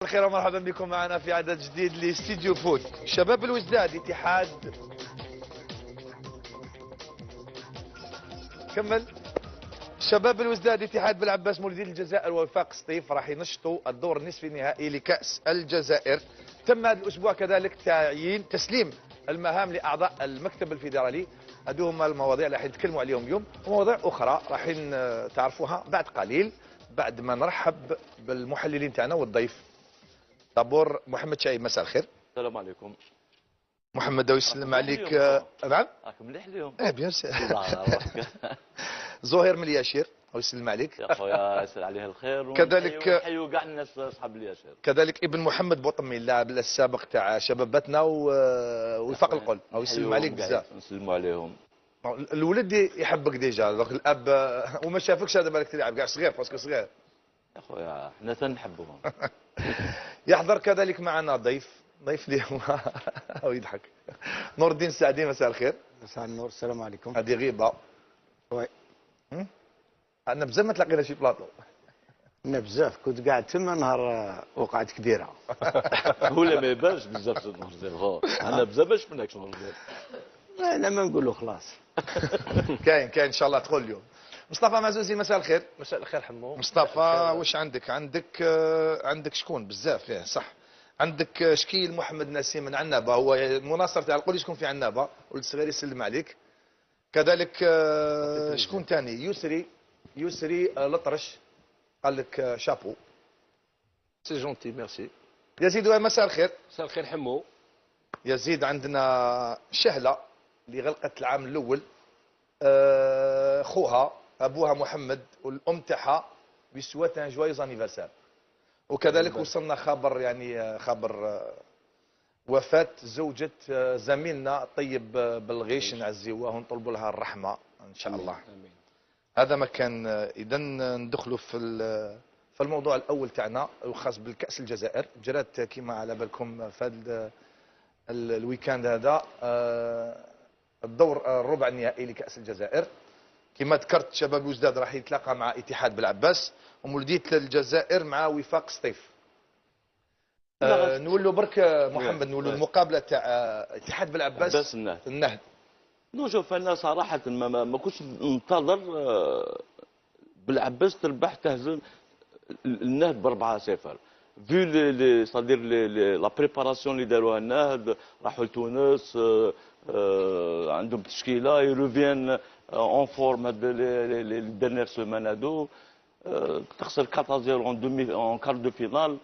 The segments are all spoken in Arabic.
الخير ومرحبا بكم معنا في عدد جديد لاستديو فوت. شباب الوزداد اتحاد كمل. شباب الوزداد اتحاد بالعباس مولودية الجزائر ووفاق سطيف راح ينشطوا الدور النصف النهائي لكأس الجزائر. تم هذا الأسبوع كذلك تسليم المهام لأعضاء المكتب الفيدرالي. هذو هما المواضيع اللي راح نتكلموا عليهم اليوم، ومواضيع أخرى راح تعرفوها بعد قليل بعد ما نرحب بالمحللين تاعنا والضيف. طابور محمد شايب، مساء الخير. السلام عليكم. محمد يسلم عليك. نعم راكم مليح اليوم. بيان سور. زهير من الياشير ويسلم عليك. يا خويا يسال عليه الخير. كذلك حيوا كاع الناس اصحاب الياشير. كذلك ابن محمد بوطمي اللاعب السابق تاع شباباتنا وفاق القل ويسلم عليك بزاف. نسلموا عليهم. الولد يحبك ديجا، دوك الاب وما شافكش هذا بالك تلعب كاع صغير باسكو صغير. يا خويا حنا تنحبوهم. يحضر كذلك معنا ضيف اليوم ويضحك. نور الدين السعدي، مساء الخير. مساء النور، السلام عليكم. هذه غيبه. وي. عندنا بزاف ما تلاقينا شي بلاطو. انا بزاف كنت قاعد تما نهار وقعت كبيره. ولا ما يبانش بزاف نور زين. انا بزاف ما شفناكش نور زين. انا ما نقولوا خلاص. كاين ان شاء الله تدخل اليوم. مصطفى معزوزي، مساء الخير. مساء الخير حمو. مصطفى واش عندك شكون بزاف فيه صح. عندك شكيل محمد نسيم من عنابه، هو المناصر تاع القول شكون في عنابه، ولد صغير يسلم عليك. كذلك شكون ثاني؟ يسري لطرش قال لك شابو. سي جونتي ميرسي. يزيد، مساء الخير. مساء الخير حمو. يزيد عندنا شهله اللي غلقت العام الاول، خوها ابوها محمد والام تاعها بسوات ان جوايز انيفرسار. وكذلك وصلنا خبر وفاة زوجة زميلنا طيب بالغيش، نعزيوها ونطلبوا لها الرحمة ان شاء الله. امين. هذا ما كان. اذا ندخلوا في الموضوع الاول تاعنا الخاص بالكأس الجزائر. جرات كما على بالكم في هذا الويكاند هذا الدور الربع النهائي لكأس الجزائر. كما ذكرت شباب الوزداد راح يتلاقى مع اتحاد بالعباس، ومولودية الجزائر مع وفاق سطيف. نولوا برك محمد، نولوا المقابله تاع اتحاد بالعباس النهد. نشوف انا صراحه ما كنتش ننتظر بالعباس تربح تهزم النهد ب4-0. في لي صدير لا بريباراسيون اللي داروها النهد، راحوا لتونس عندهم تشكيله يروفيان اون فورم هاد لي ديرنيير سيمان هادو. تخسر 4-0 en quart de finale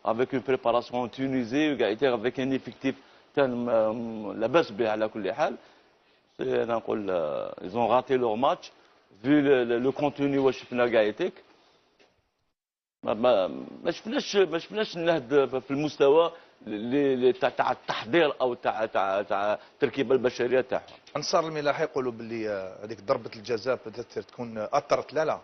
avec une préparation en Tunisie avec un effectif لاباس به على كل حال. انا نقول ils ont raté leur match vu le contenu واش شفنا كاعيتك. ما شفناش النهد في المستوى تاع التحضير او تاع التركيبه البشريه تاعهم. انصار الملاحه يقولوا باللي هذيك ضربه الجزاء بدات تكون اثرت. لا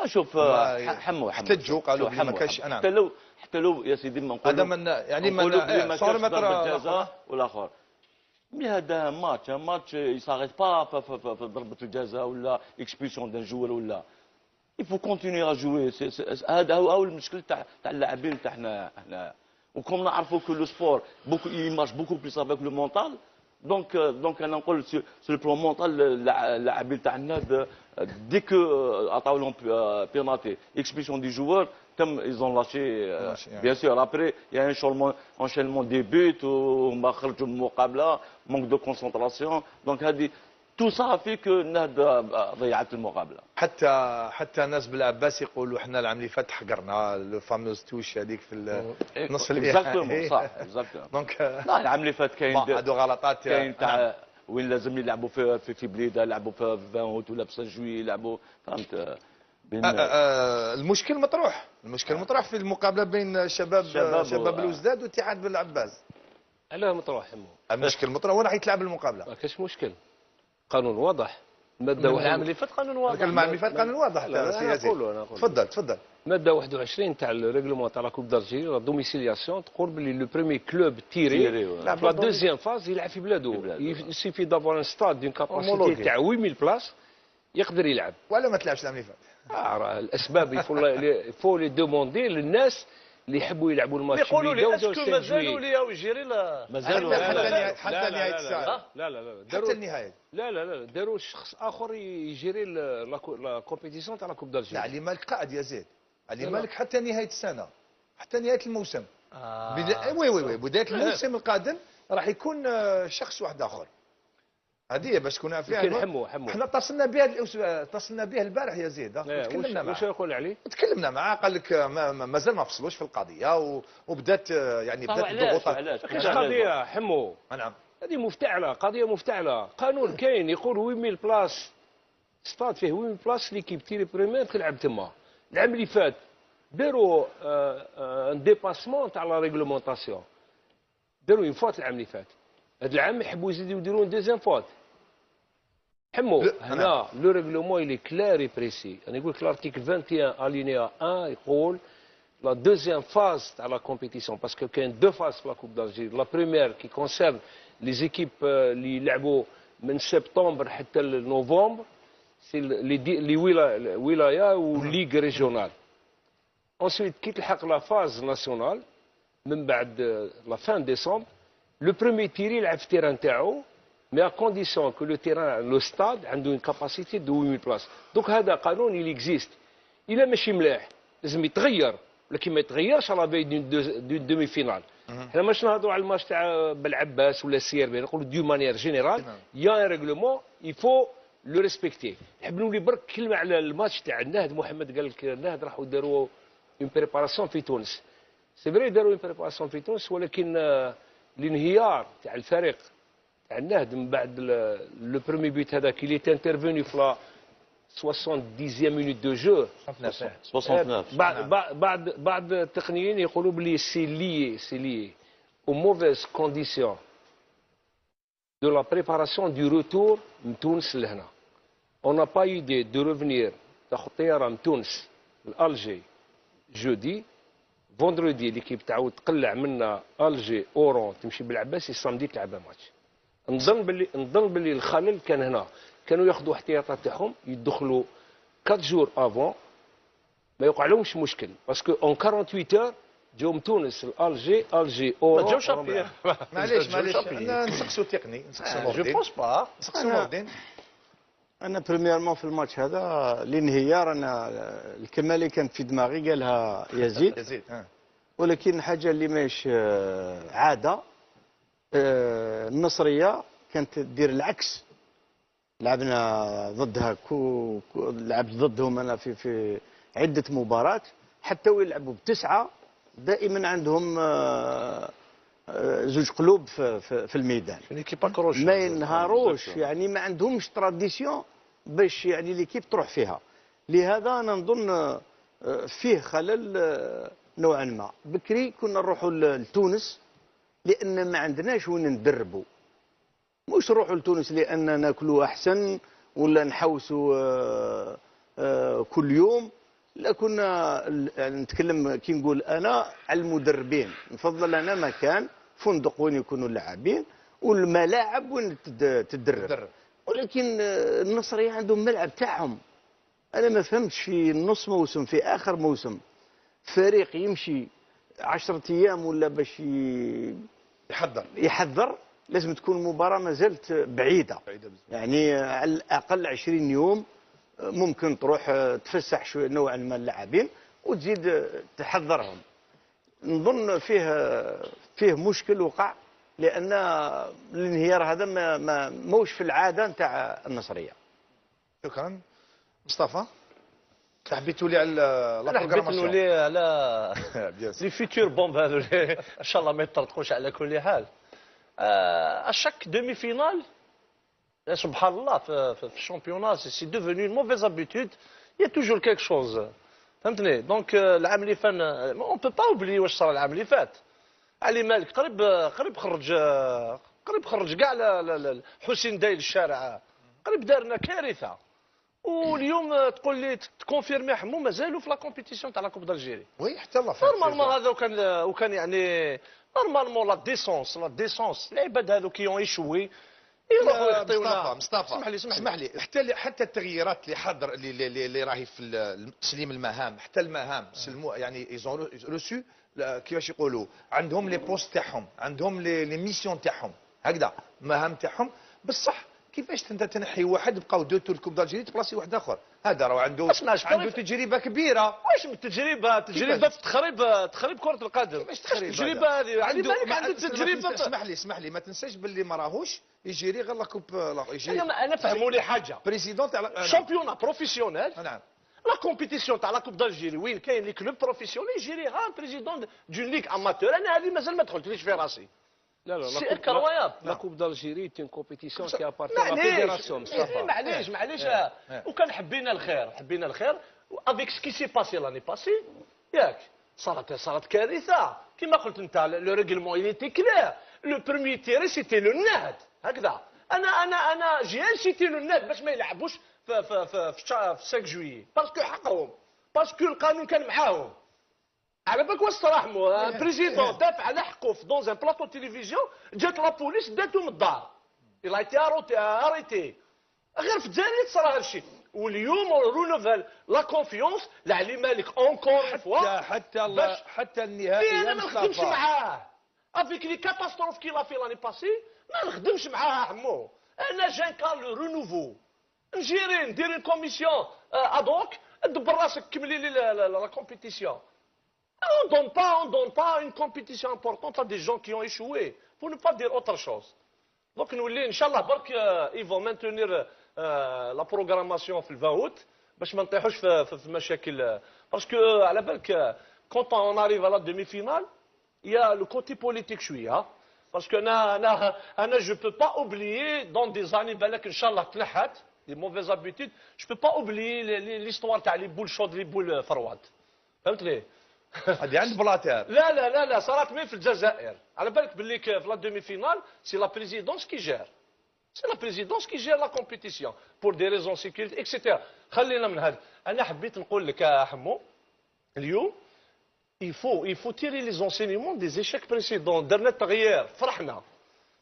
شوف حمو احتجوا قالوا ما كاينش. انا حتى لو يا سيدي ما نقولوا هذا من يعني من صار ضربه جزاء والاخر. مي هذا ماتش يصاريت با في ضربه الجزاء ولا اكسبيسيون دان جوور ولا il faut continuer à jouer. هذا هو المشكل تاع اللاعبين تاعنا احنا. وكم نعرفوا كو لو سبور بوكو يمارش بوكو بليس افيك لو مونتال. دونك انا نقول سو لو بلون مونتال اللاعبين تاعنا ديك عطاو لهم بينالتي اكسبيسيون دي جوور تم ils ont lâché bien sûr. Après il y a un enchaînement des buts وما خرجوا من المقابله manque de concentration. دونك هذه تو سا في كو النهد ضيعت المقابله. حتى ناس بالعباس يقولوا احنا العام اللي فات حقرنا لو فاموز توش هذيك في النصف الاخير. صح دونك لا العام اللي فات كاين هذو غلطات. كاين تاع وين لازم يلعبوا في بليده، يلعبوا في 20 اوت ولا في 5 جوي يلعبوا. فهمت. المشكل مطروح في المقابله بين شباب الوزداد واتحاد بالعباس. علاه مطروح حمو. المشكل مطروح وين راح يتلعب المقابله؟ ما كاش مشكل، قانون واضح. ماده العام اللي فات قانون واضح. العام اللي فات قانون واضح. تفضل. ماده 21 تاع الريغلومون تاع لا كوب دالجيري لا دوميسيلياسيون تقول بلي لو بريمي كلوب تيري في لا دوزيام فاز يلعب في بلادو. يسيفي دافوار ان ستاد دون كاباسيتي تاع 8000 بلاص يقدر يلعب. ولا ما تلعبش العام اللي فات. الاسباب يفو لي دوموندي للناس اللي يحبوا يلعبوا الماتش يقولوا لي اسكو جويي. مازالوا لي يجري مازالوا حتى نهايه الساعه. لا حتى النهايه. لا داروا شخص اخر يجري لا كومبيتيسيون تاع لا كوب دالجيري. لا علي مالك قاعد يا زيد، علي مالك حتى نهايه السنه، حتى نهايه الموسم. وي بدايه الموسم القادم راح يكون شخص واحد اخر. هذه باش تكون فيها. كاين حمو احنا اتصلنا به اتصلنا به البارح يا زيد. تكلمنا معاه. واش يقول عليه؟ تكلمنا معاه قال لك مازال ما فصلوش في القضيه وبدات يعني بدات الضغوطات. كاش قضيه حمو. نعم. هذه مفتعله، قضيه مفتعله، قانون كاين يقول 8000 بلاص، ستاد فيه 8000 بلاص ليكيب تيري بريمير تلعب تما. العام اللي فات داروا ان ديباسمون تاع لا ريغلومونطاسيون، داروا اون فوت العام اللي فات. هذا العام يحبوا يزيدوا يديروا دوزيام فوت. حمو هنا لو ريغلومون اللي كلار اي بريسي. انا نقول لك الارتيكل 21 الينيا 1 يقول لا دوزيام فاز تاع لا كومبيتيسيون باسكو كاين دو فاز في لا كوب دالجيري. لا بريمير كي كونسيرن لي زيكيب اللي يلعبوا من سبتمبر حتى لنوفمبر سي لي ولايه وليغ ريجيونال. انسويت كي تلحق لا فاز ناسيونال من بعد لا فان ديسمبر لو بروميي تيري يلعب في التيران تاعو mais à condition que le terrain, le stade, ait une capacité de 8000 places. Donc هذا قانون il existe. إلا ماشي ملاح لازم يتغير، ولكن ما يتغيرش على بالي دون دومي فينال. حنا ماش نهضروا على الماتش تاع بلعباس ولا السي ار بي، نقولوا دو مانيير جينيرال يا ان ريغلومون يفو لو ريسبكتي. نحب نولي برك كلمه على الماتش تاع النهد. محمد قال لك النهد راحوا داروا اون بريباراسيون في تونس. سي فري داروا اون بريباراسيون في تونس، ولكن الانهيار تاع الفريق تاع النهد من بعد لو برومي بيت هذاك اللي انترفيني في لا 70e مينوت دو جو 69. بعض التقنيين يقولوا بلي سي لي او موفيز كونديسيون دو لا بريباراسيون دو روتور من تونس لهنا. اون با ايدي دو ريفنير تاخذ طياره من تونس لالجي جودي، فوندردي ليكيب تعاود تقلع منا الجي اورون تمشي بالعباسي، السامدي تلعب ماتش. نظن باللي الخلل كان هنا، كانوا ياخذوا احتياطات تاعهم يدخلوا 4 جور افون ما يوقع لهمش مشكل، باسكو اون 48 اور جاو من تونس الجي اورون ما جاوش ابير. معليش نسقسوا تقني، نسقسوا جو بونس با نسقسوا موردين. انا بريميرمون في الماتش هذا الانهيار انا الكمالي كانت في دماغي قالها يزيد ولكن حاجه اللي ماهيش عاده. النصريه كانت دير العكس، لعبنا ضدها لعبت ضدهم انا في عده مباريات، حتى ويلعبوا بتسعه دائما عندهم زوج قلوب في الميدان، ما ينهاروش، يعني ما عندهمش تراديسيون باش يعني ليكيب تروح فيها. لهذا انا نظن فيه خلل نوعا ما. بكري كنا نروحوا لتونس لان ما عندناش وين ندربوا، مش نروحوا لتونس لان ناكلوا احسن ولا نحوسوا كل يوم. لا كنا نتكلم كي نقول انا على المدربين، نفضل انا مكان فندق وين يكونوا اللاعبين والملاعب وين تدرب. ولكن النصرية عندهم ملعب تاعهم. انا ما فهمتش في نص موسم في اخر موسم فريق يمشي 10 ايام ولا باش يحضر لازم تكون المباراة ما زالت بعيدة يعني على الأقل 20 يوم ممكن تروح تفسح شوية نوعا ما اللاعبين وتزيد تحضرهم. نظن فيه مشكل وقع لأن الانهيار هذا ما موش في العادة نتاع النصرية. شكرا. مصطفى حبيتوا لي على انا حبيت نولي على لي فيتور بومب هذو ان شاء الله ما يطرطقوش على كل حال. اشاك دومي فينال سبحان الله في الشامبيونات سي دوفوني موفيز ابيتود يا توجور كيك شوز فهمتني. دونك العام اللي فات اون بو با اوبلي واش صار العام اللي فات. علي مالك قريب خرج كاع حسين دايل الشارع، قريب دارنا كارثه. واليوم تقول لي تكونفيرمي حمو مازالوا في لا كومبيتيسيون تاع لا كوب دالجيري. وي حتى الله نورمالمون هذا وكان يعني نورمالمون لا ديسونس العباد هذو كي اون ايشوي يروحوا يعطيونا. مصطفى اسمح لي حتى التغييرات اللي حاضر اللي راهي في تسليم المهام، حتى المهام سلموا يعني ايزون ريسو كيفاش يقولوا، عندهم لي بوست تاعهم، عندهم لي ميسيون تاعهم، هكذا مهام تاعهم. بصح كيفاش انت تنحي واحد بقاو دو تور الكوب دالجيري تبلاصي واحد اخر؟ هذا راه عنده تجربه كبيره. واش من تجربه تخريب كره القدم؟ كيفاش التجربه هذه عنده تجربه. اسمح لي ما تنساش باللي ما راهوش يجيري غير لا كوب. انا فهموا لي حاجه، بريزيدون تاع شامبيون بروفيسيونيل. نعم. لا كومبيتيسيون تاع لا كوب دالجيري وين كاين لي كلوب بروفيسيونيل يجيريها بريزيدون دون ليغ اماتور. انا هذه مازال ما دخلتليش في راسي. لا سي انكرويابل. لا كوب دالجيري تي كومبيتيسيون كي ابارتي لا فيدراسيون. معليش وكان حبينا الخير افيك سكي سي باسي لاني باسي ياك صارت كارثه كما قلت انت. لو ريغلمون ايتي كلير. لو بروميي تيري سيتي لو نهد هكذا. انا جي انسيتي لو نهد باش ما يلعبوش في 5 جويي باسكو حقهم، باسكو القانون كان معاهم. على بالك واش تراحموا بريزيدون دافع على حقه في دون ان بلاطو تيليفزيون، جات لا بوليس داتو من الدار. إلا ايتي اريتي. غير في الجزائر تصرا هذا الشيء. واليوم رونوفال لا كونفيونس لعلي مالك اونكور فوا حتى النهائي. انا ما نخدمش معاه افيك لي كاتاستروف كي لا في لاني باسي، ما نخدمش معاه عمو. انا جان كار لو رونوفو نجيري ندير كوميسيون ادوك دبر راسك كملي لي لا كومبيتيسيون. On ne donne pas une compétition importante à des gens qui ont échoué. Pour ne pas dire autre chose. Donc nous voulons, Inch'Allah, ils vont maintenir la programmation في 20 août باش ما نطيحوش في مشاكل. Parce que على بالك quand on arrive à la demi-finale, il y a le côté politique شوية. Parce que أنا je peux pas oublier dans des années بالك Inch'Allah تنحت des mauvaises habitudes. Je peux pas oublier l'histoire تاع les boules chaudes les boules froides. فهمت لي؟ هذه عند بلاطير. لا صارت مين في الجزائر. على بالك باللي في لا دومي فينال سي لا بريزيدونس كي جير. سي لا بريزيدونس كي جير لا كومبيتيسيون بور دي ريزون سيكوريتي اكسيتيرا. خلينا من هذا. انا حبيت نقول لك يا حمو اليوم il faut tirer les enseignements des échecs précédents. درنا التغيير فرحنا.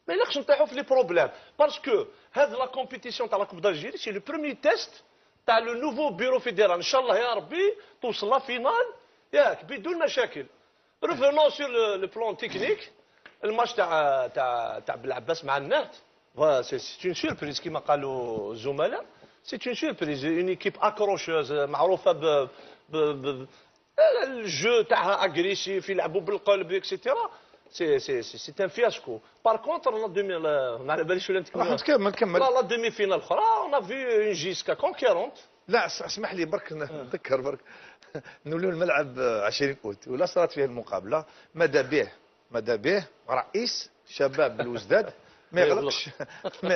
ما يلقش نطيحوا في لي بروبليم باسكو هذه لا كومبيتيسيون تاع لا كوب دالجيري سي لو بروميي تيست تاع لو نوفو بيرو فيدرال. ان شاء الله يا ربي توصل لا فينال ياك بدون مشاكل. ريفونون سور لو بلان تكنيك. الماتش تاع بالعباس مع النات سي اون سوربريز كيما قالوا الزملاء. سي اون سوربريز اون ايكيب اكروشوز معروفه الجو تاعها اغريسيف يلعبوا بالقلب اكسيتيرا. سي ان فياسكو. بار كونتر ما على باليش ولا نكمل. لا دومي فينال الاخرى اون في اون جيسكا كونكيرونت. لا اسمح لي برك نذكر برك نولوا الملعب 20 اوت ولا صارت فيه المقابله. ماذا به رئيس شباب الوزداد ما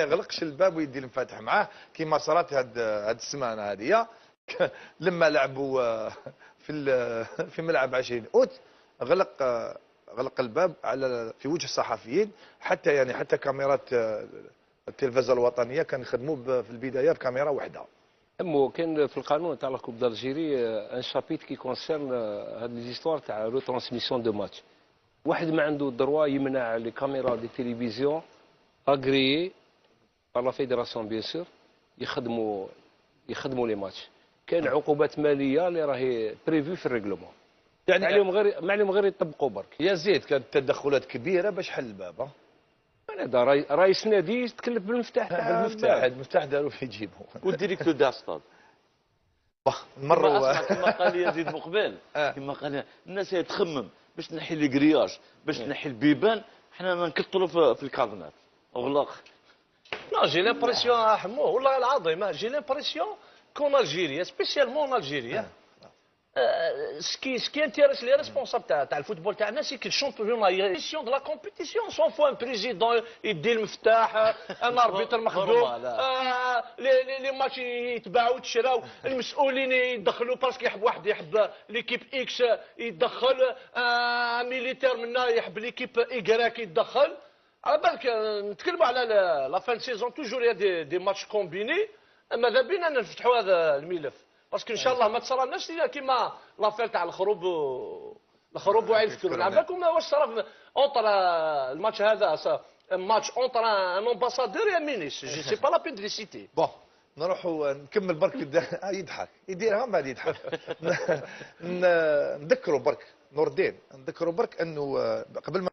يغلقش الباب ويدي المفاتح معاه كيما صارت هاد السمانه هذه لما لعبوا في ملعب 20 اوت غلق الباب في وجه الصحفيين. حتى كاميرات التلفزه الوطنيه كانوا يخدموا في البدايه بكاميرا واحده. كان في القانون تاع لا كوب دالجيري ان شابيت كي كونسيرن هاد لي زيستوار تاع روترانسميسيون دو ماتش. واحد ما عنده الدروا يمنع لي كاميرا دي تيليفزيون اغريي بار لا فيدراسيون بيان سور يخدموا لي ماتش. كان عقوبات ماليه اللي راهي بريفي في الريغلومون. يعني عليهم غير يطبقوا برك. يزيد كانت تدخلات كبيره باش حل الباب. هذا رئيس نادي يتكلف بالمفتاح تاع المفتاح داروا في جيبه. والديريكتور تاع ستاد مره كما قال يزيد مقبل كما قال الناس تخمم باش تنحي لي كرياج باش تنحي البيبان. حنا نكثروا في الكادنات اغلق. Non, j'ai l'impression, والله العظيم, j'ai l'impression qu'en Algérie, spécialement en Algérie, ce qui intéresse les responsables تاع الفوتبول تاعنا سي كي الشامبيون يسيون دو لا كومبيتيسيون سون فوا ان بريزيدون يدي المفتاح ان اربيتر مخدوم لي ماتش يتباعوا وتشراو المسؤولين يدخلوا باسكو يحب واحد يحب ليكيب اكس يدخل ميليتير منا يحب ليكيب ايكراك يدخل. على بالك نتكلموا على لا فان سيزون توجور يا دي ماتش كومبيني. ماذا بينا نفتحوا هذا الملف باسكو ان شاء الله ما تصرالناش كيما لافير تاع الخروب وعيد الكرة. على بالكم واش صرا اونطر الماتش هذا ماتش اونتر ان امباسادور يا مينيس جو سي با لا بين دو لي سيتي. بون نروحوا نكمل برك يضحك يديرها من بعد يضحك. نذكروا برك نور الدين، نذكروا برك انه قبل ما